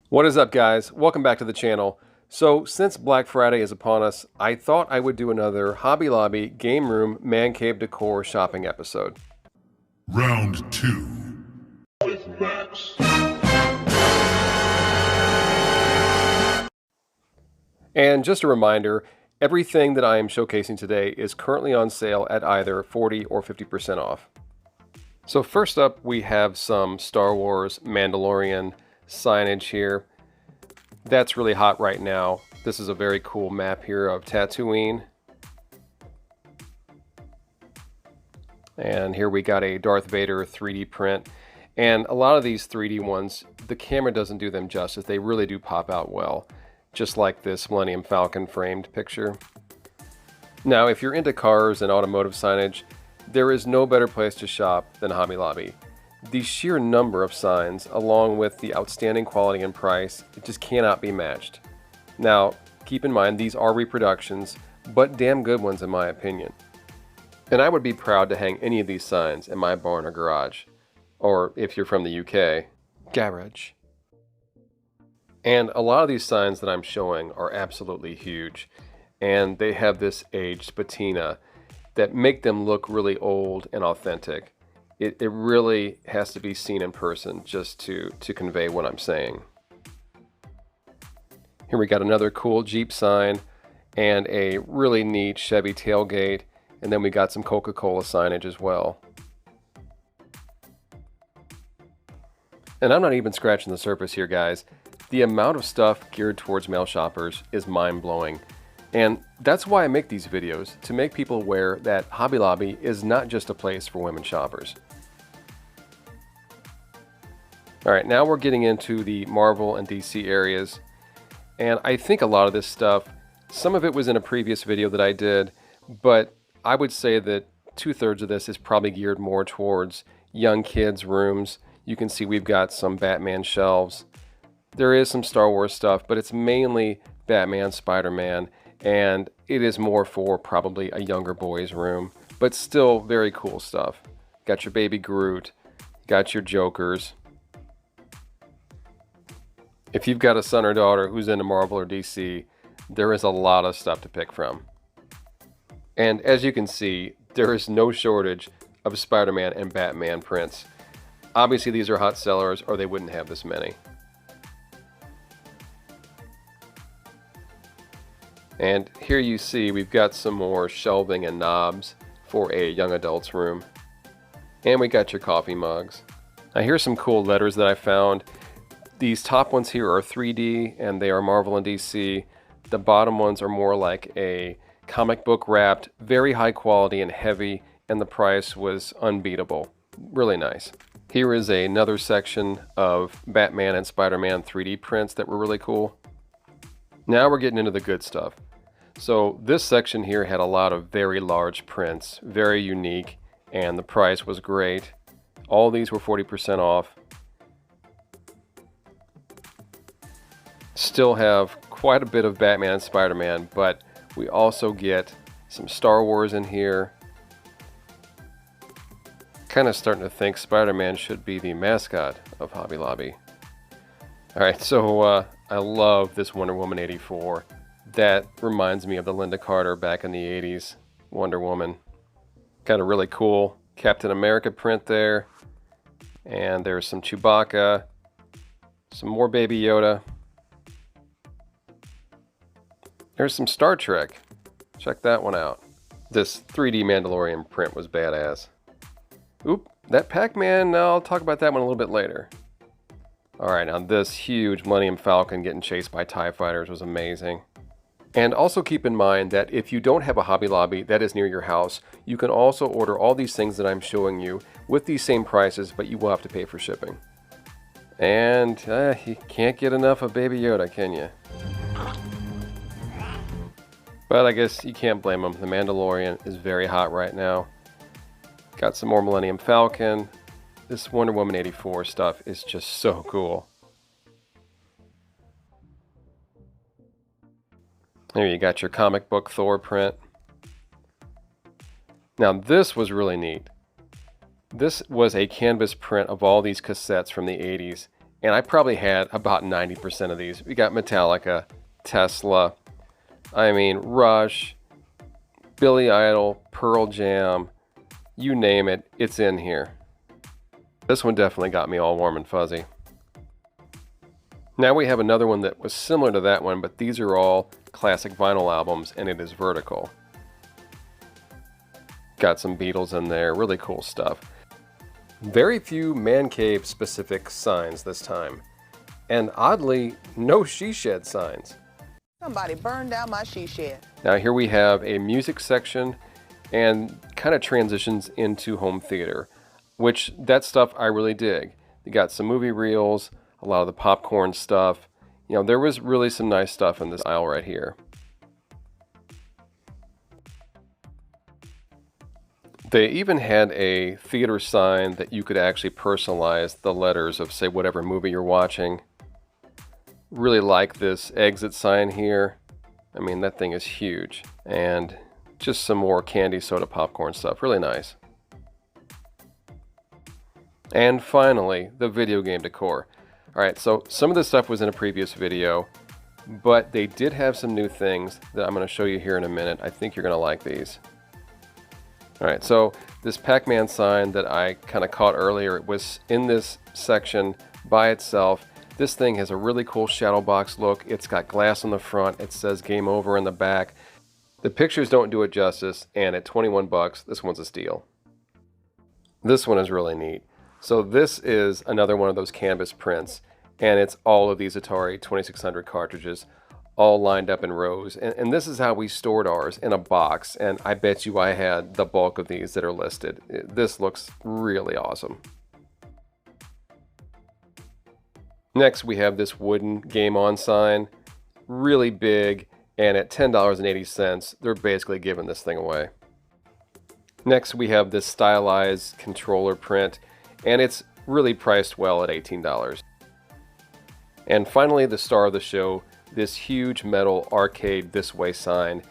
What is up, guys? Welcome back to the channel. So since Black Friday is upon us, I thought I would do another Hobby Lobby Game Room Man Cave Decor shopping episode. Round 2. And just a reminder, everything that I am showcasing today is currently on sale at either 40 or 50% off. So first up, we have some Star Wars Mandalorian signage here. That's really hot right now. This is a very cool map here of Tatooine. And here we got a Darth Vader 3D print. And a lot of these 3D ones, the camera doesn't do them justice. They really do pop out well, just like this Millennium Falcon framed picture. Now, if you're into cars and automotive signage, there is no better place to shop than Hobby Lobby. The sheer number of signs, along with the outstanding quality and price, it just cannot be matched. Now, keep in mind, these are reproductions, but damn good ones in my opinion. And I would be proud to hang any of these signs in my barn or garage. Or, if you're from the UK, garage. And a lot of these signs that I'm showing are absolutely huge. And they have this aged patina that make them look really old and authentic. It really has to be seen in person just to convey what I'm saying. Here we got another cool Jeep sign and a really neat Chevy tailgate, and then we got some Coca-Cola signage as well. And I'm not even scratching the surface here, guys. The amount of stuff geared towards male shoppers is mind-blowing. And that's why I make these videos, to make people aware that Hobby Lobby is not just a place for women shoppers. Alright, now we're getting into the Marvel and DC areas. And I think a lot of this stuff, some of it was in a previous video that I did, but I would say that 2/3 of this is probably geared more towards young kids' rooms. You can see we've got some Batman shelves. There is some Star Wars stuff, but it's mainly Batman, Spiderman, and it is more for probably a younger boy's room, but still very cool stuff. Got your baby Groot, got your Jokers. If you've got a son or daughter who's into Marvel or DC, there is a lot of stuff to pick from. And as you can see, there is no shortage of Spider-Man and Batman prints. Obviously these are hot sellers or they wouldn't have this many. And here you see we've got some more shelving and knobs for a young adult's room. And we got your coffee mugs. Now here's some cool letters that I found. These top ones here are 3D and they are Marvel and DC. The bottom ones are more like a comic book wrapped, very high quality and heavy, and the price was unbeatable. Really nice. Here is another section of Batman and Spider-Man 3D prints that were really cool. Now we're getting into the good stuff. So this section here had a lot of very large prints, very unique, and the price was great. All these were 40% off. Still have quite a bit of Batman and Spider-Man, but we also get some Star Wars in here. Kind of starting to think Spider-Man should be the mascot of Hobby Lobby. Alright, so I love this Wonder Woman 84. That reminds me of the Linda Carter back in the 80s Wonder Woman. Got a really cool Captain America print there. And there's some Chewbacca. Some more Baby Yoda. There's some Star Trek. Check that one out. This 3D Mandalorian print was badass. Oop, that Pac-Man, I'll talk about that one a little bit later. Alright, now this huge Millennium Falcon getting chased by TIE fighters was amazing. And also keep in mind that if you don't have a Hobby Lobby that is near your house, you can also order all these things that I'm showing you with these same prices, but you will have to pay for shipping. And you can't get enough of Baby Yoda, can you? But I guess you can't blame them. The Mandalorian is very hot right now. Got some more Millennium Falcon. This Wonder Woman 84 stuff is just so cool. There you got your comic book Thor print. Now this was really neat. This was a canvas print of all these cassettes from the 80s, And I probably had about 90% of these. We got Metallica, Tesla, I mean, Rush, Billy Idol, Pearl Jam, you name it, it's in here. This one definitely got me all warm and fuzzy. Now we have another one that was similar to that one, but these are all classic vinyl albums, and it is vertical. Got some Beatles in there, really cool stuff. Very few man cave specific signs this time. And oddly, no she shed signs. Somebody burned down my she shed. Now here we have a music section and kind of transitions into home theater, which that stuff I really dig. You got some movie reels, a lot of the popcorn stuff. You know, there was really some nice stuff in this aisle right here. They even had a theater sign that you could actually personalize the letters of, say, whatever movie you're watching. Really like this exit sign here. I mean, that thing is huge. And just some more candy soda popcorn stuff. Really nice. And finally, the video game decor. Alright, so some of this stuff was in a previous video, but they did have some new things that I'm going to show you here in a minute. I think you're going to like these. Alright, so this Pac-Man sign that I kind of caught earlier, it was in this section by itself. This thing has a really cool shadow box look. It's got glass on the front. It says Game Over in the back. The pictures don't do it justice, and at 21 bucks, this one's a steal. This one is really neat. So this is another one of those canvas prints, and it's all of these Atari 2600 cartridges all lined up in rows. And this is how we stored ours, in a box, and I bet you I had the bulk of these that are listed. This looks really awesome. Next we have this wooden Game On sign, really big, and at $10.80 they're basically giving this thing away. Next we have this Stylized controller print, and it's really priced well at $18. And finally, the star of the show, this huge metal Arcade This Way sign,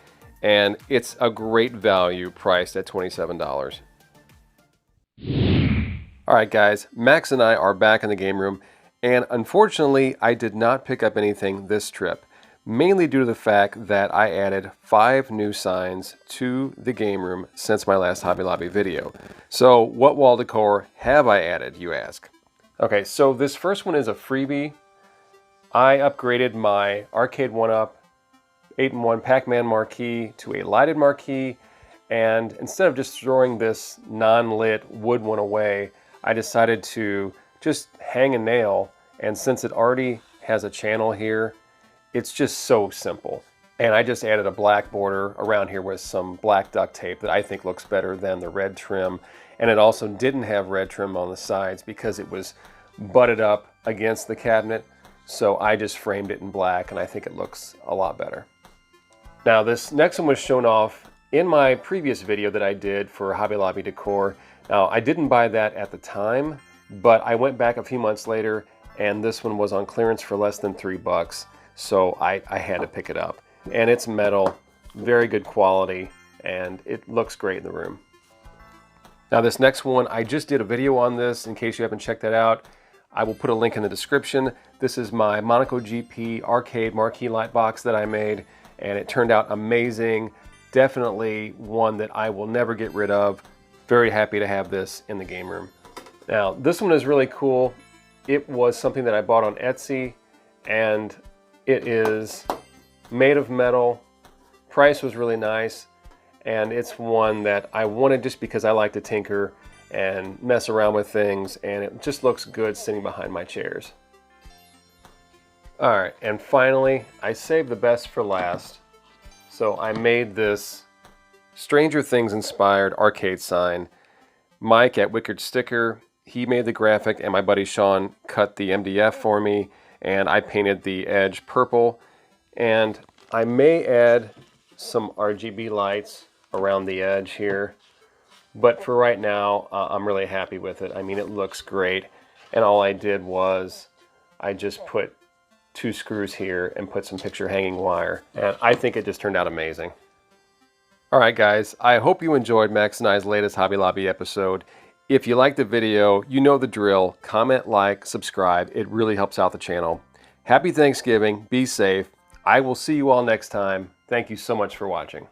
and it's a great value priced at $27. Alright guys, Max and I are back in the game room, and unfortunately I did not pick up anything this trip, mainly due to the fact that I added 5 new signs to the game room since my last Hobby Lobby video. So what wall decor have I added, you ask? Okay, so this first one is a freebie. I upgraded my Arcade 1-Up 8-in-1 Pac-Man marquee to a lighted marquee, and instead of just throwing this non-lit wood one away, I decided to just hang a nail, and since it already has a channel here, it's just so simple. And I just added a black border around here with some black duct tape that I think looks better than the red trim, and it also didn't have red trim on the sides because it was butted up against the cabinet. So I just framed it in black, and I think it looks a lot better. Now this next one was shown off in my previous video that I did for Hobby Lobby Decor. Now I didn't buy that at the time, but I went back a few months later, and this one was on clearance for less than $3. So I had to pick it up. And it's metal, very good quality, and it looks great in the room. Now this next one, I just did a video on this in case you haven't checked that out. I will put a link in the description. This is my Monaco GP arcade marquee light box that I made, and it turned out amazing. Definitely one that I will never get rid of. Very happy to have this in the game room. Now this one is really cool. It was something that I bought on Etsy, and it is made of metal. Price was really nice, and it's one that I wanted just because I like to tinker and mess around with things, and it just looks good sitting behind my chairs. Alright, and finally, I saved the best for last. So I made this Stranger Things inspired arcade sign. Mike at Wicked Sticker, he made the graphic, and my buddy Sean cut the MDF for me, and I painted the edge purple. And I may add some RGB lights around the edge here. But for right now, I'm really happy with it. I mean, it looks great. And all I did was I just put 2 screws here and put some picture hanging wire. And I think it just turned out amazing. All right, guys, I hope you enjoyed Max and I's latest Hobby Lobby episode. If you like the video, you know the drill. Comment, like, subscribe. It really helps out the channel. Happy Thanksgiving. Be safe. I will see you all next time. Thank you so much for watching.